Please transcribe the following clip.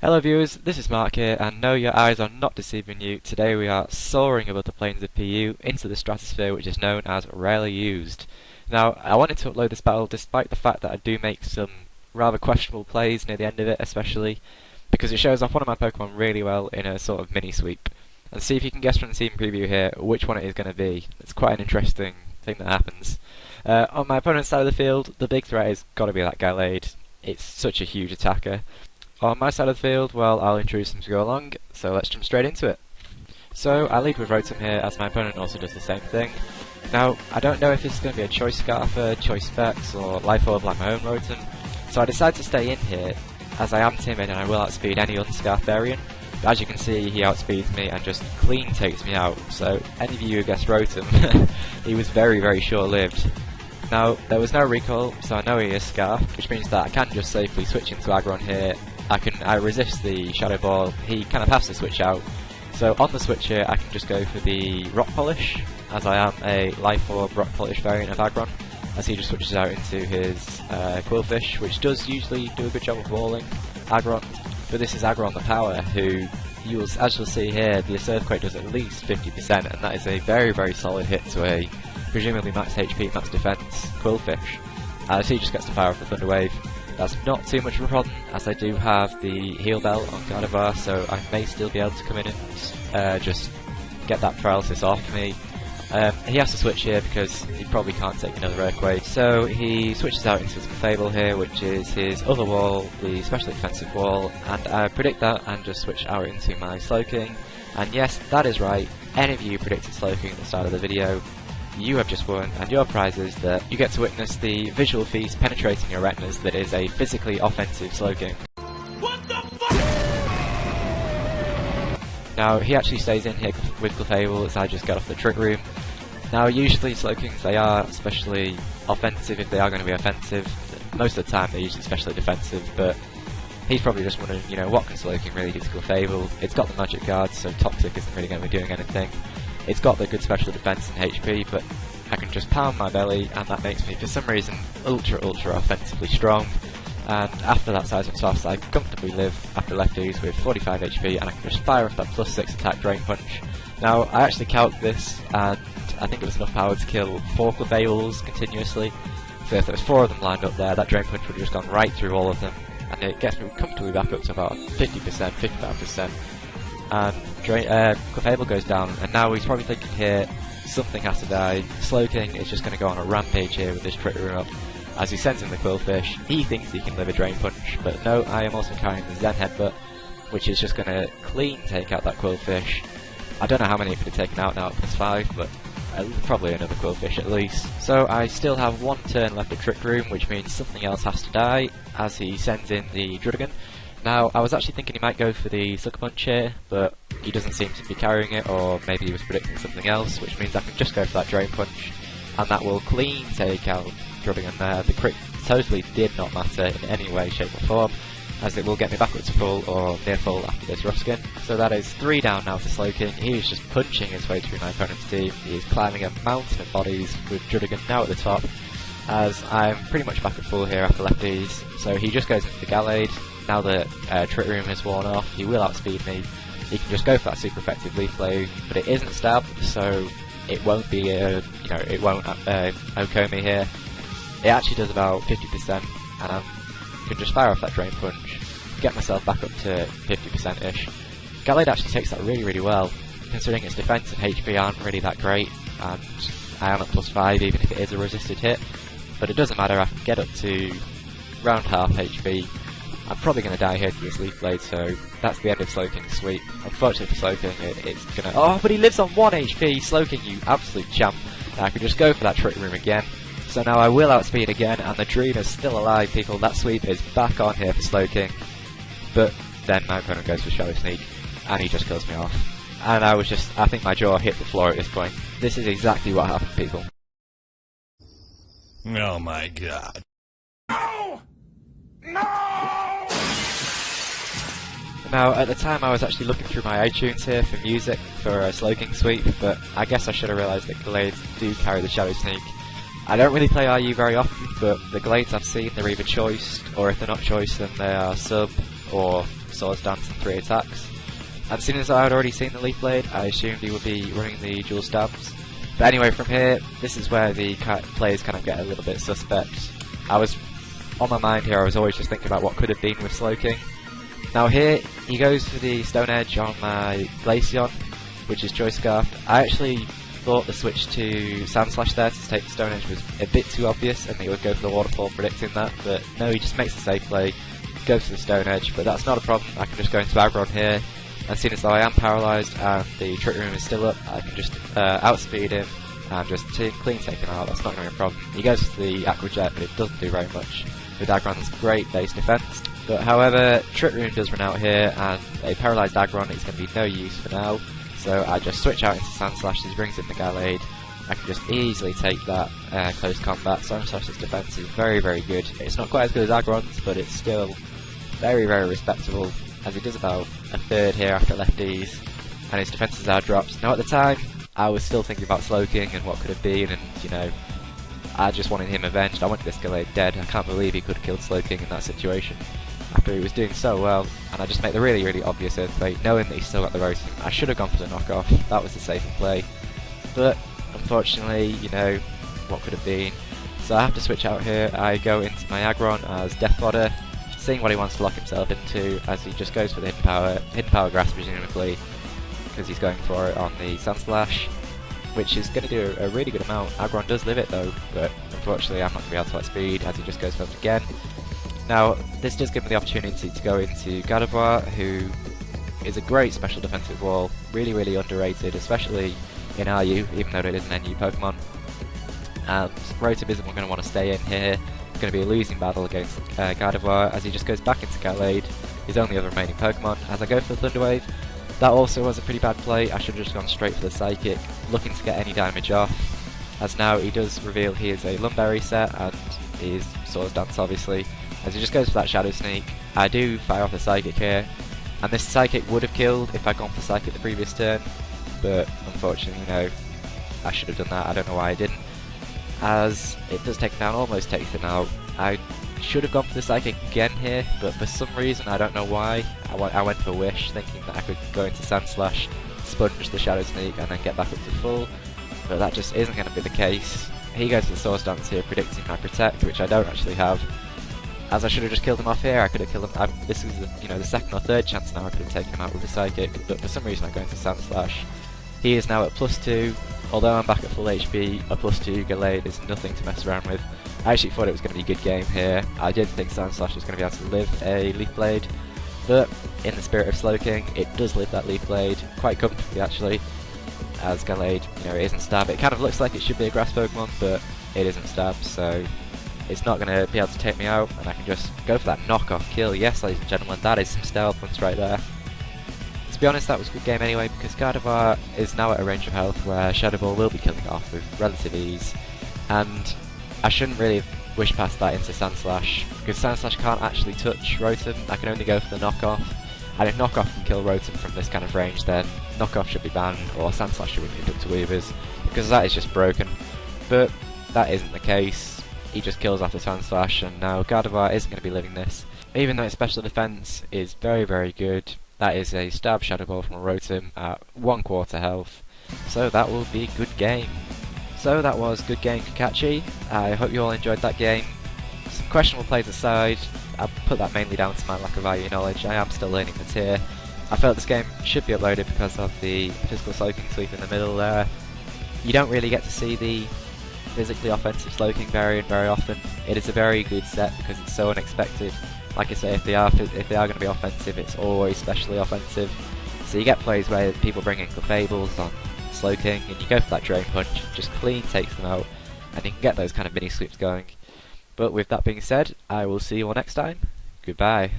Hello viewers, this is Mark here, and no, your eyes are not deceiving you. Today we are soaring above the plains of PU into the stratosphere, which is known as rarely used. Now, I wanted to upload this battle despite the fact that I do make some rather questionable plays near the end of it, especially because it shows off one of my Pokemon really well in a sort of mini sweep. And see if you can guess from the team preview here which one it is going to be. It's quite an interesting thing that happens. On my opponent's side of the field, the big threat has got to be that Gallade. It's such a huge attacker. On my side of the field, well, I'll introduce them to go along, so let's jump straight into it. So, I lead with Rotom here, as my opponent also does the same thing. Now, I don't know if this is going to be a Choice Scarfer, Choice Specs, or Life Orb like my own Rotom, so I decided to stay in here, as I am timid and I will outspeed any Unscarf variant. But as you can see, he outspeeds me and just clean takes me out, so any of you who guessed Rotom, he was very, very short-lived. Now, there was no recall, so I know he is Scarfed, which means that I can just safely switch into Aggron here. I resist the Shadow Ball, he kind of has to switch out. So on the switch here, I can just go for the Rock Polish, as I am a Life Orb Rock Polish variant of Aggron, as he just switches out into his Quillfish, which does usually do a good job of walling Aggron. But this is Aggron the Power, who, as you'll see here, the Earthquake does at least 50%, and that is a very, very solid hit to a presumably max HP, max defense Quillfish. So he just gets to fire off the Thunder Wave. That's not too much of a problem, as I do have the Heal Bell on Gardevoir, so I may still be able to come in and just get that paralysis off me. He has to switch here because he probably can't take another Earthquake, so he switches out into his Clefable here, which is his other wall, the special defensive wall, and I predict that and just switch out into my Slowking. And yes, that is right, any of you predicted Slowking at the start of the video, you have just won, and your prize is that you get to witness the visual feast penetrating your retinas that is a physically offensive Slowking. What the fuck? Now, he actually stays in here with Clefable as I just get off the Trick Room. Now, usually Slowkings, they are especially offensive if they are going to be offensive. Most of the time they're usually especially defensive, but he's probably just wondering, you know, what can Slowking really do to Clefable? It's got the Magic Guard, so Toxic isn't really going to be doing anything. It's got the good special defense and HP, but I can just pound my belly, and that makes me, for some reason, ultra offensively strong. And after that size of toss, I comfortably live after lefties with 45 HP, and I can just fire off that +6 attack Drain Punch. Now, I actually calced this, and I think it was enough power to kill 4 Clefables continuously. So if there was 4 of them lined up there, that Drain Punch would have just gone right through all of them, and it gets me comfortably back up to about 50%, 55%. And Clefable goes down, and now he's probably thinking here, something has to die. Slowking is just going to go on a rampage here with this Trick Room up, as he sends in the Quillfish. He thinks he can live a Drain Punch, but no, I am also carrying the Zen Headbutt, which is just going to clean take out that Quillfish. I don't know how many it could have taken out now at +5, but probably another Quillfish at least. So I still have 1 turn left of Trick Room, which means something else has to die, as he sends in the Druddigon. Now, I was actually thinking he might go for the Sucker Punch here, but he doesn't seem to be carrying it, or maybe he was predicting something else, which means I can just go for that Drain Punch, and that will clean take out Druddigon there. The crit totally did not matter in any way, shape or form, as it will get me backwards to full, or near full after this Rough Skin. So that is 3 down now to Slowking. He is just punching his way through my opponent's team. He is climbing a mountain of bodies with Druddigon now at the top, as I'm pretty much back at full here after lefties. So he just goes into the Gallade. Now that Trick Room has worn off, he will outspeed me. He can just go for that super effective Leaf Blade, but it isn't stab, so it won't be it won't OHKO me here. It actually does about 50%, and I can just fire off that Drain Punch, get myself back up to 50%-ish. Gallade actually takes that really, really well, considering its defense and HP aren't really that great, and I am at +5 even if it is a resisted hit, but it doesn't matter, I can get up to round half HP. I'm probably going to die here to this Leaf Blade, so that's the end of Slowking's sweep. Unfortunately for Slowking, it's going to... Oh, but he lives on 1 HP! Slowking, you absolute champ. Now I can just go for that Trick Room again. So now I will outspeed again, and the dream is still alive, people. That sweep is back on here for Slowking. But then my opponent goes for Shadow Sneak, and he just kills me off. And I think my jaw hit the floor at this point. This is exactly what happened, people. Oh my god. No! No! Now, at the time I was actually looking through my iTunes here for music for a Slowking sweep, but I guess I should have realised that Glades do carry the Shadow Sneak. I don't really play RU very often, but the Glades I've seen, they're either choiced, or if they're not choiced then they are sub, or swords dance and 3 attacks. As soon as I had already seen the leaf blade, I assumed he would be running the dual stabs. But anyway, from here, this is where the players kind of get a little bit suspect. I was on my mind here, I was always just thinking about what could have been with Slowking. Now here, he goes for the Stone Edge on my Glaceon, which is Choice Scarf. I actually thought the switch to Sand Slash there to take the Stone Edge was a bit too obvious, and he would go for the Waterfall predicting that, but no, he just makes a safe play, goes for the Stone Edge, but that's not a problem. I can just go into aggro here, and seeing as though I am paralysed and the Trick Room is still up, I can just outspeed him and just clean take him out. That's not going to be a problem. He goes for the Aqua Jet, but it doesn't do very much with Aggron's great base defense. But however, Trick Room does run out here, and a paralysed Aggron is going to be no use for now. So I just switch out into Sand Slash as he brings in the Gallade. I can just easily take that close combat. Sand Slash's defense is very, very good. It's not quite as good as Aggron's, but it's still very, very respectable, as he does about a third here after lefties, and his defenses are drops. Now at the time, I was still thinking about Slowking and what could have been, and you know, I just wanted him avenged. I wanted this Gallade dead. I can't believe he could have killed Slowking in that situation after he was doing so well, and I just make the really, really obvious earthquake, knowing that he's still got the roasting. I should have gone for the knockoff. That was the safer play, but unfortunately, you know, what could have been. So I have to switch out here. I go into my Aggron as Death Fodder, seeing what he wants to lock himself into, as he just goes for the hidden power grasp presumably, because he's going for it on the Sand Slash, which is going to do a really good amount. Aggron does live it though, but unfortunately I'm not going to be able to outspeed, as he just goes for it again. Now, this does give me the opportunity to go into Gardevoir, who is a great special defensive wall, really, really underrated, especially in RU, even though it is an NU Pokemon. Rotom isn't going to want to stay in here. It's going to be a losing battle against Gardevoir, as he just goes back into Gallade, his only other remaining Pokemon. As I go for the Thunder Wave, that also was a pretty bad play. I should have just gone straight for the Psychic, looking to get any damage off, as now he does reveal he is a Lumberry set, and he is Swords Dance obviously. As he just goes for that Shadow Sneak, I do fire off the Psychic here, and this Psychic would have killed if I'd gone for Psychic the previous turn, but unfortunately, you know, I should have done that. I don't know why I didn't, as it does take him down, almost takes him out. I should have gone for the Psychic again here, but for some reason, I don't know why, I went for Wish, thinking that I could go into Sand Slash, sponge the Shadow Sneak, and then get back up to full, but that just isn't going to be the case. He goes for the Swords Dance here, predicting my Protect, which I don't actually have. As I should have just killed him off here, I could have killed him. This is the second or third chance now I could have taken him out with the Psychic, but for some reason I go into Sand Slash. He is now at +2, although I'm back at full HP, a +2 Gallade is nothing to mess around with. I actually thought it was going to be a good game here. I didn't think Sand Slash was going to be able to live a Leaf Blade, but in the spirit of Slowking, it does live that Leaf Blade, quite comfortably actually, as Gallade, you know, it isn't Stab. It kind of looks like it should be a Grass Pokemon, but it isn't Stab, so it's not going to be able to take me out, and I can just go for that knockoff kill. Yes, ladies and gentlemen, that is some style points right there. To be honest, that was a good game anyway, because Gardevoir is now at a range of health where Shadow Ball will be killing it off with relative ease, and I shouldn't really wish past that into Sand Slash, because Sand Slash can't actually touch Rotom. I can only go for the knockoff, and if knockoff can kill Rotom from this kind of range, then knockoff should be banned, or Sand Slash should be moved up to Weavers, because that is just broken. But that isn't the case. He just kills after Sand Slash, and now Gardevoir isn't going to be living this. Even though its special defense is very, very good, that is a Stab Shadow Ball from a Rotom at 1/4 health, so that will be a good game. So that was good game, Kakachi. I hope you all enjoyed that game. Some questionable plays aside, I put that mainly down to my lack of IU knowledge. I am still learning the tier. I felt this game should be uploaded because of the physical Slowking sweep in the middle there. You don't really get to see the physically offensive Slowking variant very often. It is a very good set because it's so unexpected. Like I say, if they are going to be offensive, it's always specially offensive. So you get plays where people bring in Clefables on Slowking, and you go for that Drain Punch, just clean takes them out, and you can get those kind of mini sweeps going. But with that being said, I will see you all next time. Goodbye.